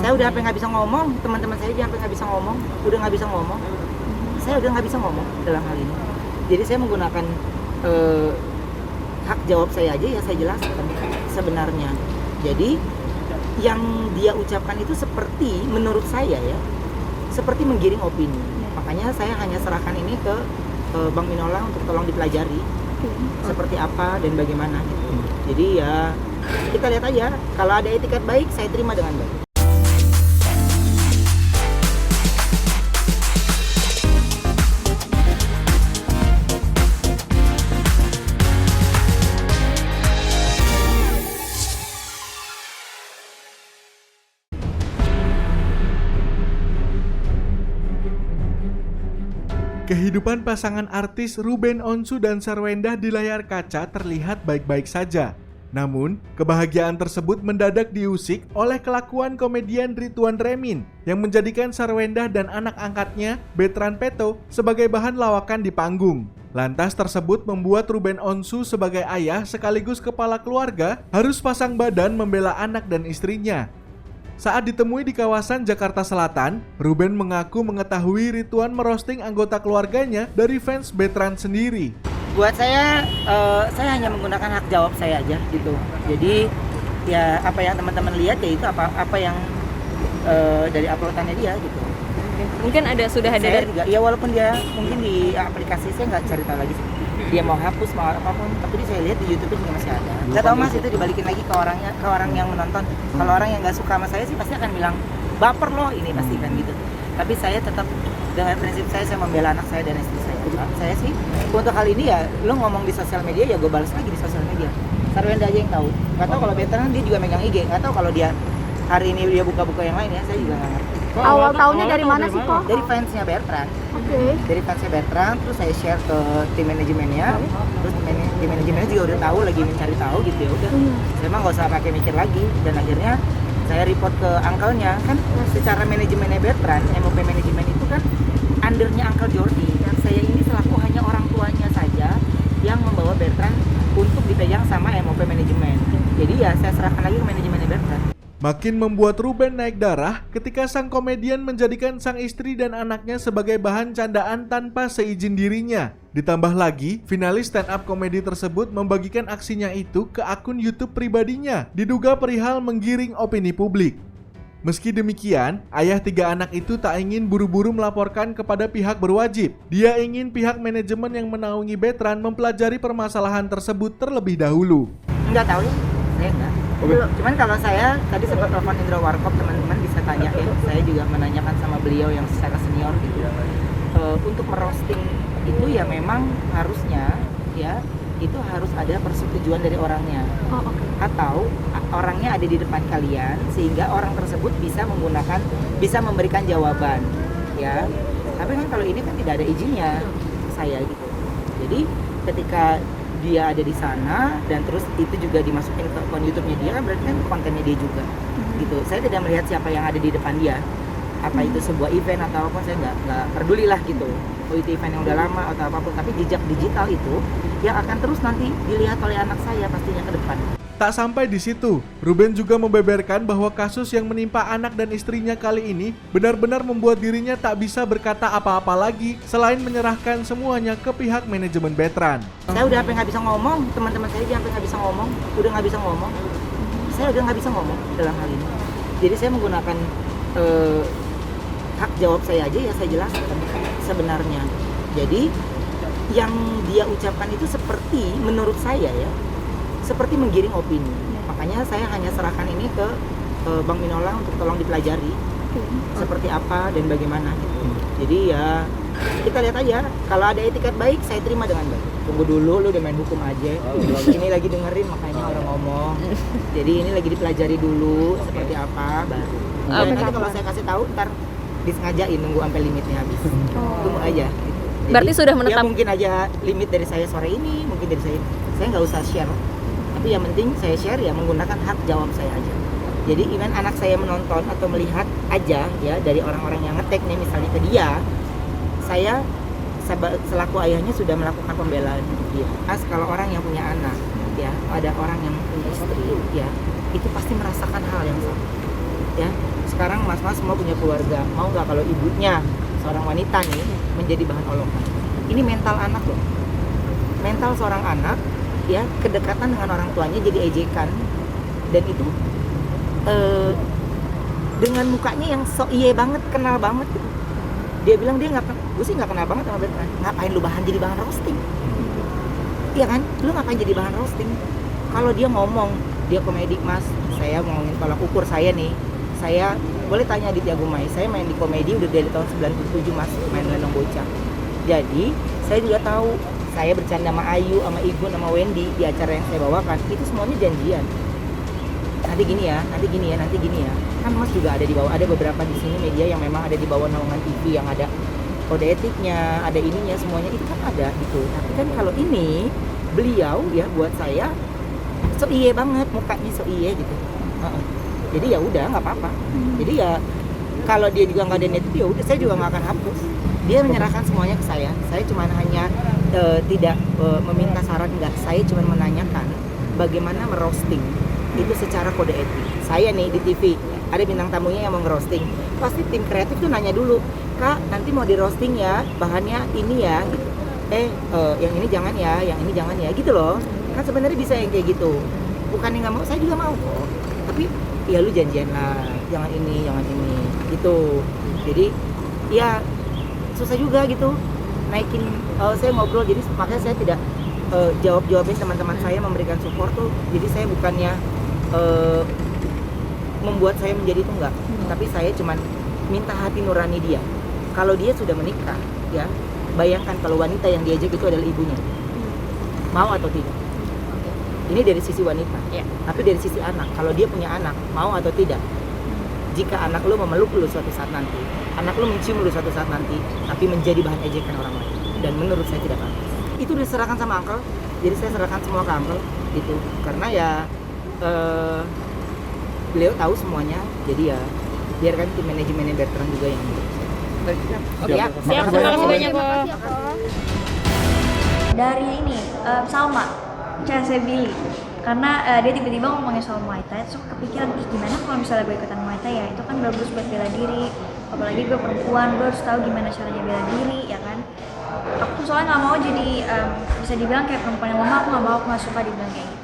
Saya udah sampai nggak bisa ngomong, teman-teman saya sampai nggak bisa ngomong, udah nggak bisa ngomong. Saya udah nggak bisa ngomong dalam hal ini. Jadi saya menggunakan hak jawab saya aja ya saya jelaskan sebenarnya. Jadi yang dia ucapkan itu seperti menurut saya ya, seperti menggiring opini. Makanya saya hanya serahkan ini ke Bang Minola untuk tolong dipelajari seperti apa dan bagaimana gitu. Jadi ya kita lihat aja, kalau ada etikat baik saya terima dengan baik. Kehidupan pasangan artis Ruben Onsu dan Sharwenda di layar kaca terlihat baik-baik saja. Namun, kebahagiaan tersebut mendadak diusik oleh kelakuan komedian Ridwan Remin yang menjadikan Sharwenda dan anak angkatnya, Bertrand Peto, sebagai bahan lawakan di panggung. Lantas tersebut membuat Ruben Onsu sebagai ayah sekaligus kepala keluarga harus pasang badan membela anak dan istrinya. Saat ditemui di kawasan Jakarta Selatan, Ruben mengaku mengetahui Ridwan merosting anggota keluarganya dari fans Bertrand sendiri. Buat saya hanya menggunakan hak jawab saya aja gitu. Jadi ya apa yang teman-teman lihat ya itu apa yang dari uploadannya dia gitu. Mungkin sudah ada saya dari juga, ya walaupun dia mungkin di aplikasi saya nggak cari tahu lagi sih. Dia mau hapus mau apapun, tapi saya lihat di YouTube juga masih ada. Nggak tahu mas itu dibalikin lagi ke orang yang menonton. Kalau orang yang nggak suka sama saya sih pasti akan bilang baper loh ini pasti kan gitu. Tapi saya tetap dengan prinsip saya membela anak saya dan istri saya. Saya sih untuk hal ini ya lo ngomong di sosial media ya gue balas lagi di sosial media. Sharwenda aja yang tahu. Nggak tahu kalau Bertrand dia juga megang IG. Nggak tahu kalau dia hari ini dia buka-buka yang lain ya saya juga nggak ngerti. Awal tahunnya dari mana sih kok? Dari fansnya Bertrand. Oke. Dari fansnya Bertrand, terus saya share ke tim manajemennya, terus tim manajemennya juga udah tahu lagi mencari tahu gitu ya udah. Saya emang nggak usah pakai mikir lagi dan akhirnya saya report ke uncle-nya kan secara manajemennya Bertrand, MOP manajemen itu kan undernya Uncle Jordi. Saya ini selaku hanya orang tuanya saja yang membawa Bertrand untuk dipegang sama MOP manajemen. Jadi ya saya serahkan lagi ke manajemennya Bertrand. Makin membuat Ruben naik darah ketika sang komedian menjadikan sang istri dan anaknya sebagai bahan candaan tanpa seizin dirinya. Ditambah lagi, finalis stand-up komedi tersebut membagikan aksinya itu ke akun YouTube pribadinya, diduga perihal menggiring opini publik. Meski demikian, ayah 3 anak itu tak ingin buru-buru melaporkan kepada pihak berwajib. Dia ingin pihak manajemen yang menaungi Bertrand mempelajari permasalahan tersebut terlebih dahulu. Enggak tahu ya, saya enggak. Cuman kalau saya tadi sempat telepon Indra Warkop, teman-teman bisa tanya ya. Saya juga menanyakan sama beliau yang secara senior gitu. Untuk merosting itu ya memang harusnya ya itu harus ada persetujuan dari orangnya. Atau orangnya ada di depan kalian sehingga orang tersebut bisa memberikan jawaban ya. Tapi kan kalau ini kan tidak ada izinnya saya gitu. Jadi ketika dia ada di sana dan terus itu juga dimasukin ke akun YouTube-nya dia kan berarti kan kontennya dia juga gitu. Saya tidak melihat siapa yang ada di depan dia, apa itu sebuah event atau apapun, saya nggak peduli lah gitu. Oh itu event yang udah lama atau apapun, tapi jejak digital itu yang akan terus nanti dilihat oleh anak saya pastinya ke depan. Tak sampai di situ, Ruben juga membeberkan bahwa kasus yang menimpa anak dan istrinya kali ini benar-benar membuat dirinya tak bisa berkata apa-apa lagi selain menyerahkan semuanya ke pihak manajemen Bertrand. Saya udah sampai nggak bisa ngomong, teman-teman saya sampai nggak bisa ngomong, udah nggak bisa ngomong. Saya udah nggak bisa ngomong dalam hal ini. Jadi saya menggunakan hak jawab saya aja ya saya jelaskan sebenarnya. Jadi yang dia ucapkan itu seperti menurut saya ya, seperti menggiring opini. Makanya saya hanya serahkan ini ke Bang Minola untuk tolong dipelajari seperti apa dan bagaimana gitu. Jadi ya kita lihat aja, kalau ada etikat baik saya terima dengan baik. Tunggu dulu, lu udah main hukum aja. Ini lagi dengerin makanya orang ngomong. Jadi ini lagi dipelajari dulu seperti apa baru. Nanti kalau saya kasih tahu ntar disengajain nunggu sampai limitnya habis. Tunggu aja gitu. Jadi, berarti sudah menetap. Ya mungkin aja limit dari saya sore ini, mungkin dari saya nggak usah share. Tapi yang penting saya share ya menggunakan hak jawab saya aja. Jadi even anak saya menonton atau melihat aja ya dari orang-orang yang nge-tag nih misalnya ke dia, saya selaku ayahnya sudah melakukan pembelaan dia. Kalau orang yang punya anak ya, ada orang yang punya istri ya, itu pasti merasakan hal yang sama. ya. Sekarang mas-mas semua punya keluarga, mau nggak kalau ibunya seorang wanita nih menjadi bahan olokan? Ini mental anak loh, mental seorang anak ya, kedekatan dengan orang tuanya jadi ejekan, dan itu dengan mukanya yang so iye banget, kenal banget. Dia bilang dia nggak, gue sih nggak kenal banget sama Bertrand. Ngapain lu jadi bahan roasting? Iya kan, lu ngapain jadi bahan roasting? Kalau dia ngomong, dia komedi, mas, saya ngomongin tolak ukur saya nih, saya boleh tanya Aditya Gumai, saya main di komedi udah dari tahun 97 mas, main Lenong Bocah. Jadi saya juga tahu, saya bercanda sama Ayu, sama Igun, sama Wendy di acara yang saya bawakan, itu semuanya janjian. Nanti gini ya, nanti gini ya, nanti gini ya. Kan mas juga ada di bawah, ada beberapa di sini media yang memang ada di bawah naungan TV yang ada kode etiknya, ada ininya, semuanya itu kan ada gitu. Tapi kan kalau ini beliau ya buat saya so iye banget, mukanya so iye gitu. Jadi ya udah nggak apa-apa. Jadi ya kalau dia juga nggak ada net, ya udah saya juga nggak akan hapus. Dia menyerahkan semuanya ke saya. Saya cuma hanya tidak meminta saran, enggak. Saya cuma menanyakan bagaimana merosting itu secara kode etik. Saya nih di TV ada bintang tamunya yang mau ngerosting, pasti tim kreatif tuh nanya dulu, kak nanti mau di roasting ya, bahannya ini ya gitu. Yang ini jangan ya, yang ini jangan ya gitu loh. Kan sebenarnya bisa yang kayak gitu. Bukannya nggak mau, saya juga mau kok. Tapi ya lu janjian lah, jangan ini gitu. Jadi ya susah juga gitu naikin. Saya ngobrol, jadi makanya saya tidak jawabin teman-teman saya memberikan support tuh. Jadi saya bukannya membuat saya menjadi itu enggak, tapi saya cuman minta hati nurani dia. Kalau dia sudah menikah ya, bayangkan kalau wanita yang diajak itu adalah ibunya, mau atau tidak. Ini dari sisi wanita, tapi dari sisi anak, kalau dia punya anak, mau atau tidak. Jika anak lu memeluk lu suatu saat nanti, anak lu mencium lu suatu saat nanti, tapi menjadi bahan ejekan orang lain, dan menurut saya tidak pantas. Itu diserahkan sama uncle, jadi saya serahkan semua ke uncle gitu, karena ya beliau tahu semuanya, jadi ya biarkan tim manajemennya Bertrand juga yang Siap, terima kasih banyak kok. Dari ini Salma, saya Billy, karena dia tiba-tiba ngomongin soal Muay Thai, terus kepikiran gimana kalau misalnya gue ikutan Muay Thai ya, itu kan bagus buat bela diri, apalagi gue perempuan, gue harus tahu gimana caranya bela diri ya kan. Aku soalnya nggak mau jadi bisa dibilang kayak perempuan yang lemah, aku nggak suka dibilang kayak gitu.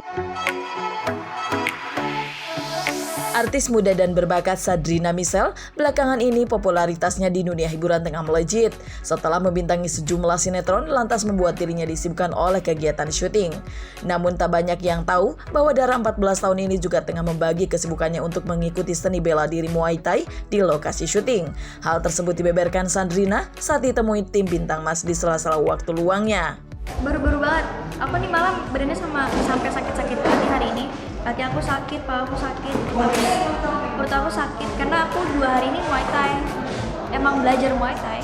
Artis muda dan berbakat Sadrina Michelle belakangan ini popularitasnya di dunia hiburan tengah melejit setelah membintangi sejumlah sinetron lantas membuat dirinya disibukkan oleh kegiatan syuting. Namun tak banyak yang tahu bahwa Dara 14 tahun ini juga tengah membagi kesibukannya untuk mengikuti seni bela diri Muay Thai di lokasi syuting. Hal tersebut dibeberkan Sadrina saat ditemui tim Bintang Mas di sela-sela waktu luangnya. Baru-baru banget, aku nih malam badannya sampai sakit-sakit hari ini. Kaki aku sakit, paha aku sakit, perut aku sakit karena aku 2 hari ini Muay Thai. Emang belajar Muay Thai.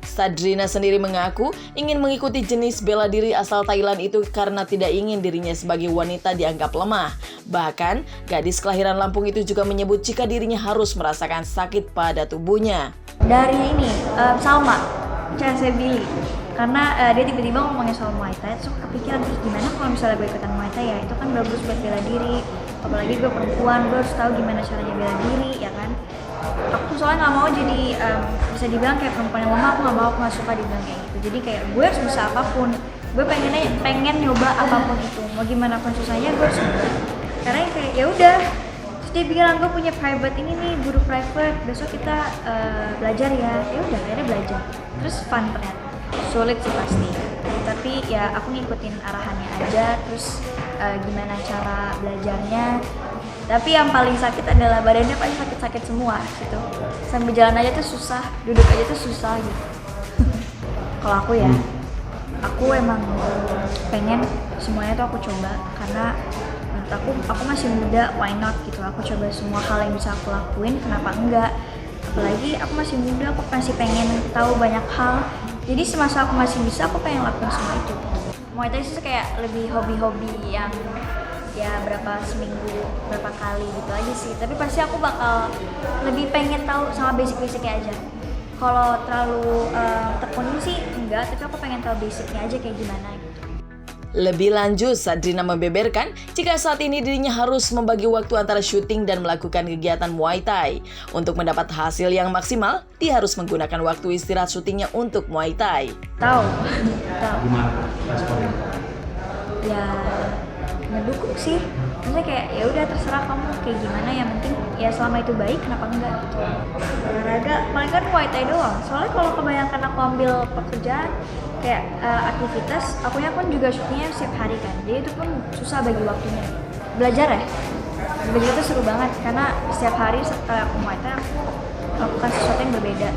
Sadrina sendiri mengaku ingin mengikuti jenis bela diri asal Thailand itu karena tidak ingin dirinya sebagai wanita dianggap lemah. Bahkan, gadis kelahiran Lampung itu juga menyebut jika dirinya harus merasakan sakit pada tubuhnya. Dari ini Salma, saya Billy, karena dia tiba-tiba ngomongin soal Muay Thai, terus kepikiran gimana kalau misalnya gue ikutan Muay Thai ya, itu kan bagus buat bela diri, apalagi gue perempuan, gue harus tahu gimana caranya bela diri ya kan. Aku soalnya nggak mau jadi bisa dibilang kayak perempuan yang lemah, aku nggak suka dibilang kayak gitu. Jadi kayak gue harus bisa apapun, gue pengen nyoba apapun itu, mau gimana pun susahnya gue harus nyoba. Karena kayak ya udah, terus dia bilang gue punya private ini nih, guru private, besok kita belajar ya udah akhirnya belajar, terus fun ternyata. Sulit sih pasti, tapi ya aku ngikutin arahannya aja, terus gimana cara belajarnya. Tapi yang paling sakit adalah badannya paling sakit-sakit semua gitu. Sambil jalan aja tuh susah, duduk aja tuh susah gitu. Kalau aku ya, aku emang pengen semuanya tuh aku coba karena menurut aku masih muda, why not gitu. Aku coba semua hal yang bisa aku lakuin, kenapa enggak? Apalagi aku masih muda, aku masih pengen tahu banyak hal. Jadi semasa aku masih bisa, aku pengen lakuin semua itu. Muay Thai itu kayak lebih hobi-hobi yang ya berapa seminggu, berapa kali gitu aja sih. Tapi pasti aku bakal lebih pengen tahu sama basic-basicnya aja. Kalau terlalu tekunin sih enggak, tapi aku pengen tahu basicnya aja kayak gimana gitu. Lebih lanjut, Sadrina membeberkan jika saat ini dirinya harus membagi waktu antara syuting dan melakukan kegiatan Muay Thai. Untuk mendapat hasil yang maksimal, dia harus menggunakan waktu istirahat syutingnya untuk Muay Thai. Tahu. Gimana responnya? Ya ngedukung sih. Maksudnya kayak ya udah terserah kamu kayak gimana, yang penting ya selama itu baik kenapa enggak gitu. Olahraga paling kan Muay Thai doang. Soalnya kalau kebanyakan aku ambil pekerjaan kayak aktivitas, akunya pun juga syutingnya setiap hari kan. Jadi itu pun susah bagi waktunya. Belajar ya. Belajar itu seru banget karena setiap hari setelah aku Muay Thai aku lakukan sesuatu yang berbeda.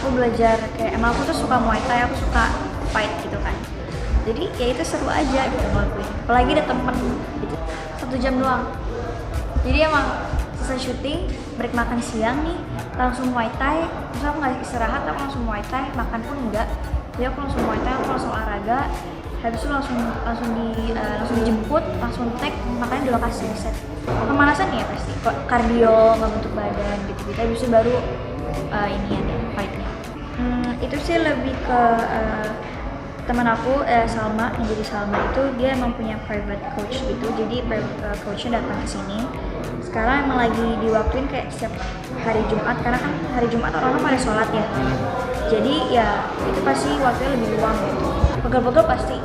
Aku belajar kayak emang aku tuh suka Muay Thai, aku suka fight gitu kan. Jadi ya itu seru aja gitu ngelakuin. Apalagi ada temen gitu. 1 jam doang. Jadi emang selesai syuting, break makan siang nih, langsung Muay Thai. Terus aku nggak istirahat, aku langsung Muay Thai, makan pun enggak. Jadi aku langsung Muay Thai, aku langsung olahraga. Habis itu langsung dijemput, langsung tag, makannya di lokasi set. Pemanasan ya pasti, kardio, ngebentuk badan gitu-gitu. Habis itu baru inian ya, fight-nya. Itu sih lebih ke teman aku Salma, yang jadi Salma itu dia emang punya private coach gitu, jadi private coachnya datang ke sini. Sekarang emang lagi diwaktuin kayak setiap hari Jumat, karena kan hari Jumat orang pada sholat ya, jadi ya itu pasti waktunya lebih luang gitu. Pegel-pegel pasti,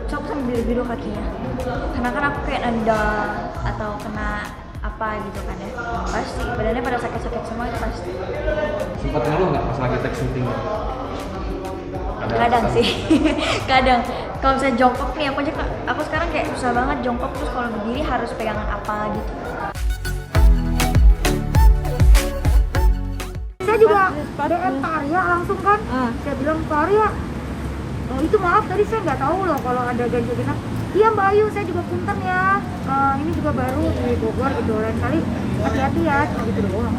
so aku sambil biru-biru kakinya, karena kan aku kayak nendang atau kena apa gitu kan ya, pasti badannya pada sakit-sakit semua itu pasti. Sempat ngeluh nggak pas lagi tag syuting? Kadang sih, kadang kalau misalnya jongkok nih aku sekarang kayak susah banget jongkok, terus kalau berdiri harus pegangan apa gitu. Saya juga DM Pak Arya langsung kan, saya bilang Pak Arya, oh itu maaf tadi saya nggak tahu loh kalau ada ganjil genap. Iya Mbak Ayu, saya juga punten ya, ini juga baru di Bogor gitu, lain kali hati-hati ya, gitu doang.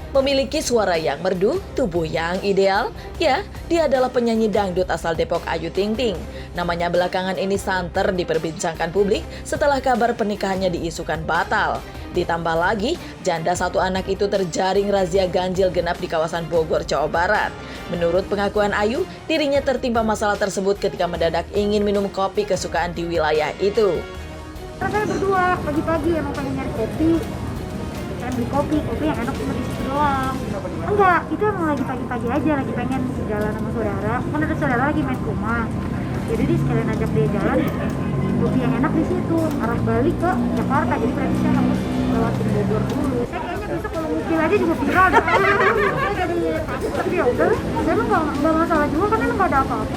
Memiliki suara yang merdu, tubuh yang ideal, ya, dia adalah penyanyi dangdut asal Depok Ayu Ting Ting. Namanya belakangan ini santer diperbincangkan publik setelah kabar pernikahannya diisukan batal. Ditambah lagi, janda 1 anak itu terjaring razia ganjil genap di kawasan Bogor, Jawa Barat. Menurut pengakuan Ayu, dirinya tertimpa masalah tersebut ketika mendadak ingin minum kopi kesukaan di wilayah itu. Saya berdua pagi-pagi emang pengen nyari kopi. Beli kopi yang enak cuma di situ doang. Enggak, itu emang lagi pagi-pagi aja, lagi pengen jalan sama saudara. Kan ada saudara lagi main ke rumah, jadi dia sekalian ajak dia jalan. Kopi yang enak di situ, arah balik ke Jakarta, jadi berarti saya harus lewatin Bogor dulu. Saya kayaknya besok kalau mobil aja juga viral deh. Saya jadi takut, tapi ya udah, saya nggak masalah juga kan emang nggak ada apa-apa.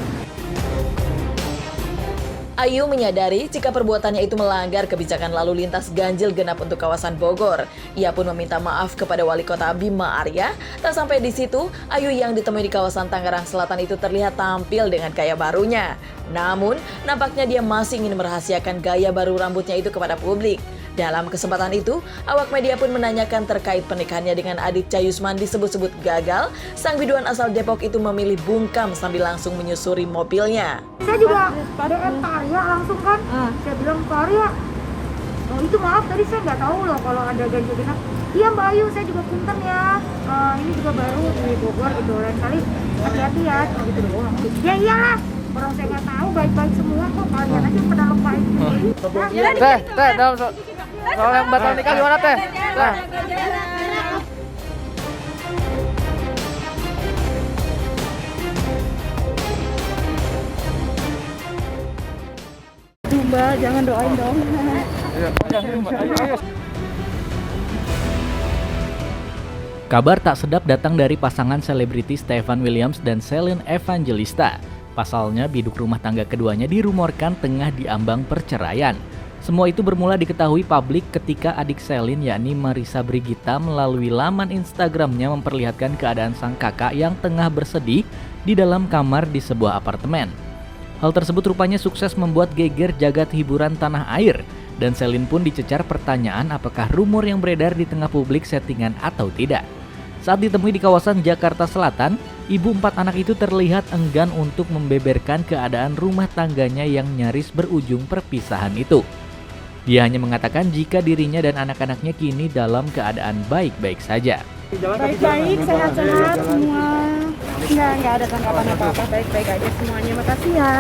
Ayu menyadari jika perbuatannya itu melanggar kebijakan lalu lintas ganjil genap untuk kawasan Bogor. Ia pun meminta maaf kepada Wali Kota Bima Arya. Tak sampai di situ, Ayu yang ditemui di kawasan Tangerang Selatan itu terlihat tampil dengan gaya barunya. Namun, nampaknya dia masih ingin merahasiakan gaya baru rambutnya itu kepada publik. Dalam kesempatan itu, awak media pun menanyakan terkait pernikahannya dengan Adit Cayusman disebut-sebut gagal. Sang biduan asal Depok itu memilih bungkam sambil langsung menyusuri mobilnya. Saya juga DM Pak Arya langsung kan, saya bilang Pak Arya, oh itu maaf tadi saya nggak tahu loh kalau ada ganjil genap. Iya Mbak Ayu, saya juga punten ya, ini juga baru di Bogor gitu, lain kali hati-hati ya, gitu doang. Ya iyalah, orang saya nggak tahu, baik-baik semua kok, kalian aja pada lupain. Teh, dalam soal yang batal nikah gimana teh? Teh. Mbak, jangan doain dong. Kabar tak sedap datang dari pasangan selebriti Stefan Williams dan Celine Evangelista. Pasalnya, biduk rumah tangga keduanya dirumorkan tengah diambang perceraian. Semua itu bermula diketahui publik ketika adik Celine yakni Marissa Brigita melalui laman Instagramnya memperlihatkan keadaan sang kakak yang tengah bersedih di dalam kamar di sebuah apartemen. Hal tersebut rupanya sukses membuat geger jagat hiburan tanah air, dan Celine pun dicecar pertanyaan apakah rumor yang beredar di tengah publik settingan atau tidak. Saat ditemui di kawasan Jakarta Selatan, ibu 4 anak itu terlihat enggan untuk membeberkan keadaan rumah tangganya yang nyaris berujung perpisahan itu. Dia hanya mengatakan jika dirinya dan anak-anaknya kini dalam keadaan baik-baik saja. Baik-baik, sehat-sehat semua. Nggak ada tanggapan apa-apa, baik-baik aja semuanya. Makasih ya.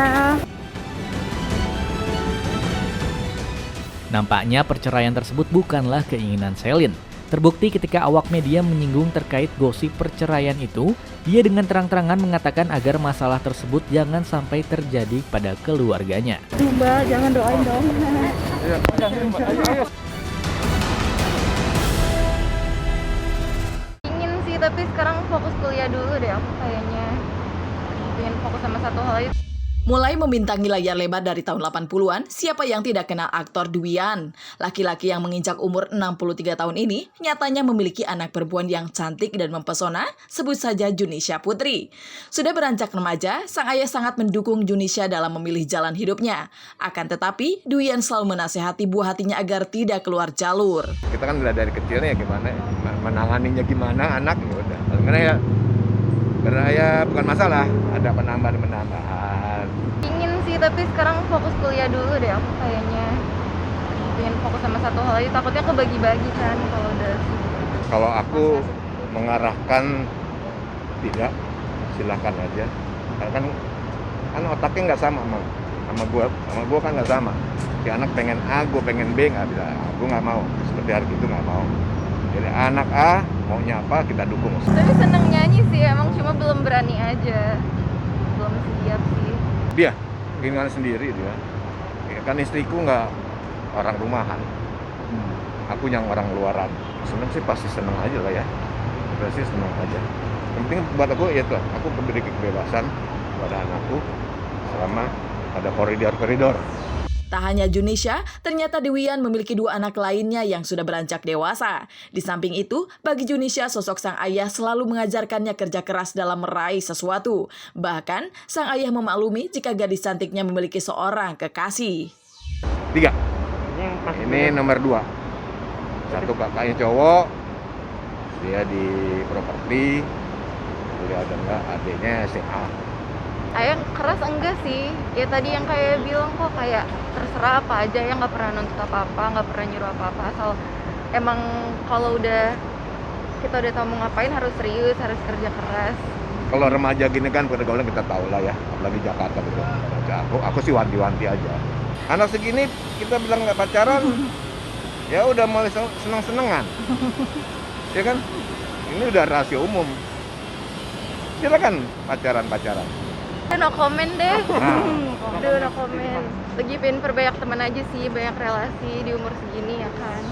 Nampaknya perceraian tersebut bukanlah keinginan Selin. Terbukti ketika awak media menyinggung terkait gosip perceraian itu, dia dengan terang-terangan mengatakan agar masalah tersebut jangan sampai terjadi pada keluarganya. Mbak, jangan doain dong. Ingin sih, tapi sekarang fokus kuliah dulu deh aku kayaknya. Pengen fokus sama satu hal aja. Mulai membintangi layar lebar dari tahun 80-an, siapa yang tidak kenal aktor Dwi Yan? Laki-laki yang menginjak umur 63 tahun ini nyatanya memiliki anak perempuan yang cantik dan mempesona, sebut saja Junisha Putri. Sudah beranjak remaja, sang ayah sangat mendukung Junisha dalam memilih jalan hidupnya. Akan tetapi, Dwi Yan selalu menasehati buah hatinya agar tidak keluar jalur. Kita kan udah dari kecilnya ya gimana, menanganinya gimana anak ya udah. Karena ya bukan masalah, ada penambahan. Ingin sih, tapi sekarang fokus kuliah dulu deh aku kayaknya. Pengen fokus sama satu hal aja, takutnya kebagi-bagi kan kalau udah. Kalau aku mengarahkan tidak, silahkan aja. Karena kan otaknya nggak sama sama gua kan nggak sama. Si anak pengen A, gua pengen B, nggak bisa. Gua nggak mau seperti hari itu, nggak mau. Jadi anak A maunya apa kita dukung. Tapi seneng nyanyi sih, emang cuma belum berani aja. Belum siap sih. Dia keinginan sendiri dia. Ya, kan istriku nggak orang rumahan. Aku yang orang luaran. Seneng sih pasti seneng aja lah ya. Pasti seneng aja. Yang penting buat aku ya itu, aku memberi kebebasan kepada anakku selama ada koridor-koridor. Tak hanya Junisha, ternyata Dwi Yan memiliki 2 anak lainnya yang sudah beranjak dewasa. Di samping itu, bagi Junisha, sosok sang ayah selalu mengajarkannya kerja keras dalam meraih sesuatu. Bahkan, sang ayah memaklumi jika gadis cantiknya memiliki seorang kekasih. 3. Ini nomor 2. Satu kakaknya cowok, dia di properti, kuliah ada enggak, adiknya SMA. Ayah keras enggak sih? Ya tadi yang kayak bilang kok kayak terserah apa aja, ya nggak pernah nuntut apa-apa, nggak pernah nyuruh apa-apa, asal emang kalau udah kita udah tahu mau ngapain harus serius, harus kerja keras. Kalau remaja gini kan pergaulan kita tahu lah ya, apalagi Jakarta gitu. Aku sih wanti-wanti aja. Anak segini kita bilang nggak pacaran, ya udah mulai seneng-senengan, ya kan? Ini udah rahasia umum. Silakan pacaran. No comment deh. Udah no comment. Lagi pengen perbanyak teman aja sih, banyak relasi di umur segini ya kan.